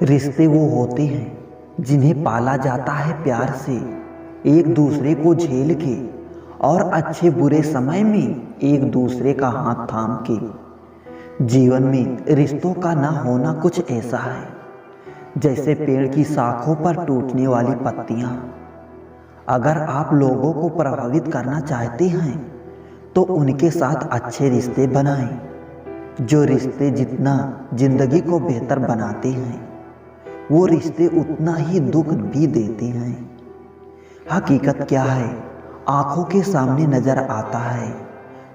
रिश्ते वो होते हैं जिन्हें पाला जाता है प्यार से, एक दूसरे को झेल के और अच्छे बुरे समय में एक दूसरे का हाथ थाम के। जीवन में रिश्तों का ना होना कुछ ऐसा है जैसे पेड़ की शाखों पर टूटने वाली पत्तियां। अगर आप लोगों को प्रभावित करना चाहते हैं तो उनके साथ अच्छे रिश्ते बनाएं। जो रिश्ते जितना जिंदगी को बेहतर बनाते हैं वो रिश्ते उतना ही दुख भी देते हैं। हकीकत क्या है आंखों के सामने नजर आता है,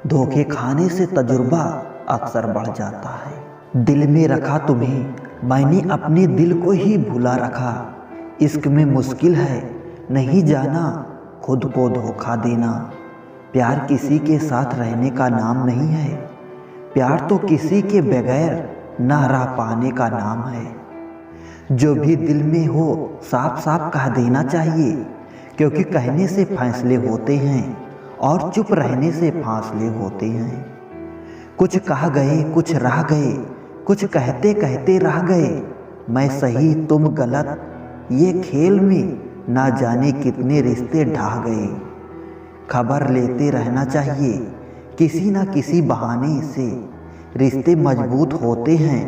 धोखे खाने से तजुर्बा अक्सर बढ़ जाता है। दिल में रखा तुम्हें मैंने अपने दिल को ही भुला रखा। इश्क में मुश्किल है नहीं जाना खुद को धोखा देना। प्यार किसी के साथ रहने का नाम नहीं है, प्यार तो किसी के बगैर ना रह पाने का नाम है। जो भी दिल में हो साफ साफ कह देना चाहिए, क्योंकि कहने से फैसले होते हैं और चुप रहने से फासले होते हैं। कुछ कह गए कुछ रह गए, कुछ कहते कहते रह गए। मैं सही तुम गलत ये खेल में ना जाने कितने रिश्ते ढह गए। खबर लेते रहना चाहिए किसी ना किसी बहाने से, रिश्ते मजबूत होते हैं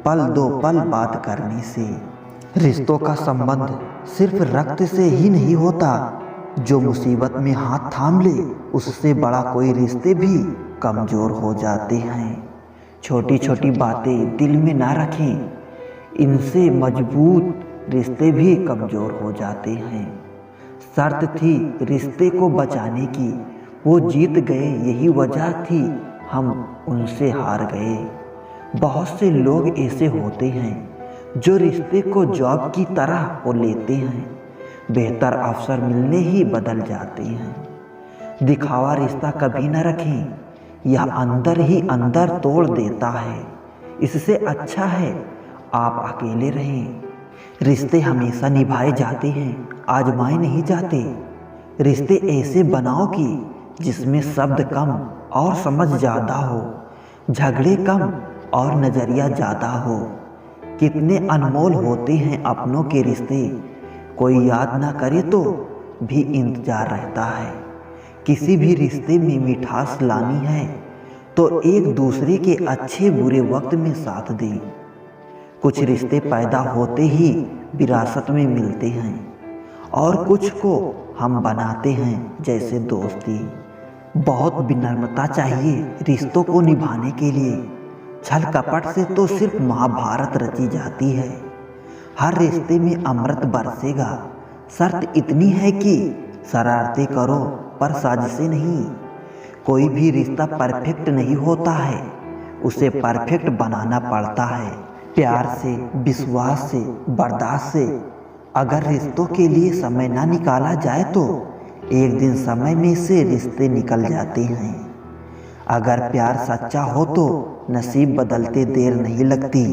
पल दो पल बात करने से। रिश्तों का संबंध सिर्फ रक्त से ही नहीं होता, जो मुसीबत में हाथ थाम ले उससे बड़ा कोई रिश्ते भी कमज़ोर हो जाते हैं। छोटी छोटी बातें दिल में ना रखें, इनसे मजबूत रिश्ते भी कमज़ोर हो जाते हैं। शर्त थी रिश्ते को बचाने की, वो जीत गए यही वजह थी हम उनसे हार गए। बहुत से लोग ऐसे होते हैं जो रिश्ते को जॉब की तरह वो लेते हैं, बेहतर अवसर मिलने ही बदल जाते हैं। दिखावा रिश्ता कभी न रखें, यह अंदर ही अंदर तोड़ देता है। इससे अच्छा है आप अकेले रहें। रिश्ते हमेशा निभाए जाते हैं, आजमाए नहीं जाते। रिश्ते ऐसे बनाओ कि जिसमें शब्द कम और समझ ज़्यादा हो, झगड़े कम और नज़रिया ज़्यादा हो। कितने अनमोल होते हैं अपनों के रिश्ते, कोई याद ना करे तो भी इंतजार रहता है। किसी भी रिश्ते में मिठास लानी है तो एक दूसरे के अच्छे बुरे वक्त में साथ दें। कुछ रिश्ते पैदा होते ही विरासत में मिलते हैं और कुछ को हम बनाते हैं जैसे दोस्ती। बहुत विनम्रता चाहिए रिश्तों को निभाने के लिए, छल कपट से तो सिर्फ महाभारत रची जाती है। हर रिश्ते में अमृत बरसेगा, शर्त इतनी है कि शरारतें करो पर साजिशें नहीं। कोई भी रिश्ता परफेक्ट नहीं होता है, उसे परफेक्ट बनाना पड़ता है। प्यार से, विश्वास से, बर्दाश्त से। अगर रिश्तों के लिए समय ना निकाला जाए तो एक दिन समय में से रिश्ते निकल जाते हैं। अगर प्यार सच्चा हो तो नसीब बदलते देर नहीं लगती।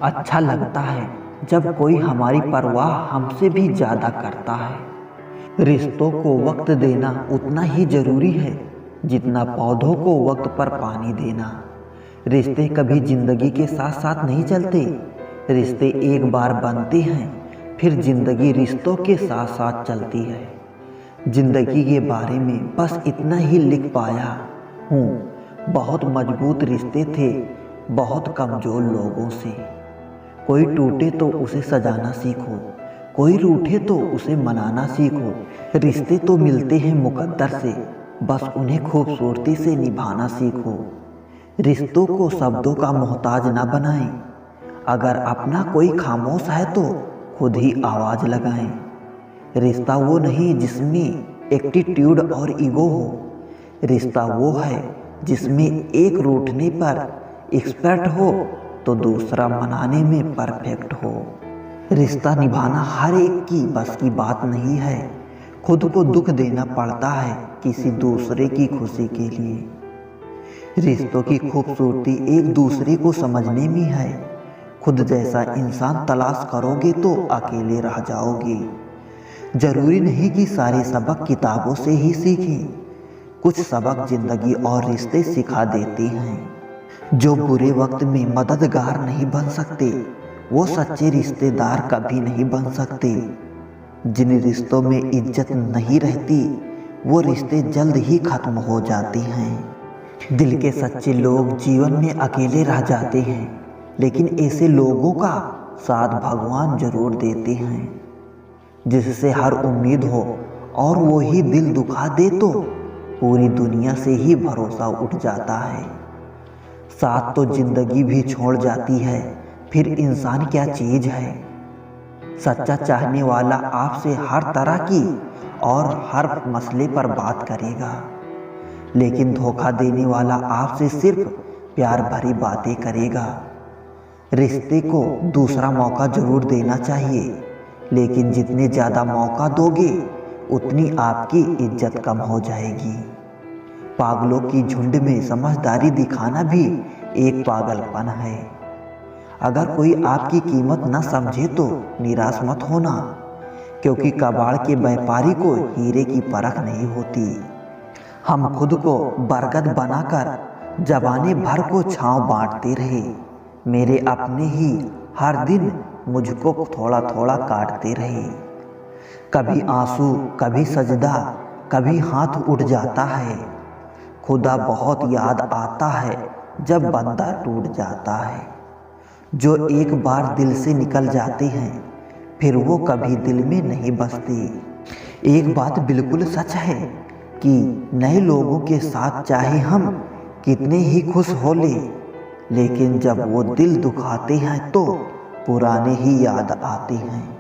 अच्छा लगता है जब कोई हमारी परवाह हमसे भी ज़्यादा करता है। रिश्तों को वक्त देना उतना ही ज़रूरी है जितना पौधों को वक्त पर पानी देना। रिश्ते कभी ज़िंदगी के साथ साथ नहीं चलते, रिश्ते एक बार बनते हैं फिर ज़िंदगी रिश्तों के साथ साथ चलती है। ज़िंदगी के बारे में बस इतना ही लिख पाया हूँ, बहुत मजबूत रिश्ते थे बहुत कमज़ोर लोगों से। कोई टूटे तो उसे सजाना सीखो, कोई रूठे तो उसे मनाना सीखो। रिश्ते तो मिलते हैं मुकद्दर से, बस उन्हें खूबसूरती से निभाना सीखो। रिश्तों को शब्दों का मोहताज ना बनाएं, अगर अपना कोई खामोश है तो खुद ही आवाज़ लगाएं। रिश्ता वो नहीं जिसमें एटीट्यूड और ईगो हो, रिश्ता वो है जिसमें एक रूठने पर एक्सपर्ट हो तो दूसरा मनाने में परफेक्ट हो। रिश्ता निभाना हर एक की बस की बात नहीं है, खुद को दुख देना पड़ता है किसी दूसरे की खुशी के लिए। रिश्तों की खूबसूरती एक दूसरे को समझने में है। खुद जैसा इंसान तलाश करोगे तो अकेले रह जाओगे। जरूरी नहीं कि सारे सबक किताबों से ही सीखें, कुछ सबक जिंदगी और रिश्ते सिखा देते हैं। जो बुरे वक्त में मददगार नहीं बन सकते वो सच्चे रिश्तेदार कभी नहीं बन सकते। जिन रिश्तों में इज्जत नहीं रहती वो रिश्ते जल्द ही खत्म हो जाते हैं। दिल के सच्चे लोग जीवन में अकेले रह जाते हैं, लेकिन ऐसे लोगों का साथ भगवान जरूर देते हैं। जिससे हर उम्मीद हो और वो ही दिल दुखा दे तो पूरी दुनिया से ही भरोसा उठ जाता है। साथ तो जिंदगी भी छोड़ जाती है, फिर इंसान क्या चीज है। सच्चा चाहने वाला आपसे हर तरह की और हर मसले पर बात करेगा, लेकिन धोखा देने वाला आपसे सिर्फ प्यार भरी बातें करेगा। रिश्ते को दूसरा मौका जरूर देना चाहिए, लेकिन जितने ज़्यादा मौका दोगे उतनी आपकी इज्जत कम हो जाएगी। पागलों की झुंड में समझदारी दिखाना भी एक पागलपन है। अगर कोई आपकी कीमत न समझे तो निराश मत होना, क्योंकि कबाड़ के व्यापारी को हीरे की परख नहीं होती। हम खुद को बरगद बनाकर जबाने भर को छांव बांटते रहे। मेरे अपने ही हर दिन मुझको थोड़ा थोड़ा काटते रहे। कभी आंसू, कभी सजदा, कभी हाथ उठ जाता है। खुदा बहुत याद आता है जब बंदा टूट जाता है। जो एक बार दिल से निकल जाते हैं फिर वो कभी दिल में नहीं बसते। एक बात बिल्कुल सच है कि नए लोगों के साथ चाहे हम कितने ही खुश हो ले, लेकिन जब वो दिल दुखाते हैं तो पुराने ही याद आते हैं।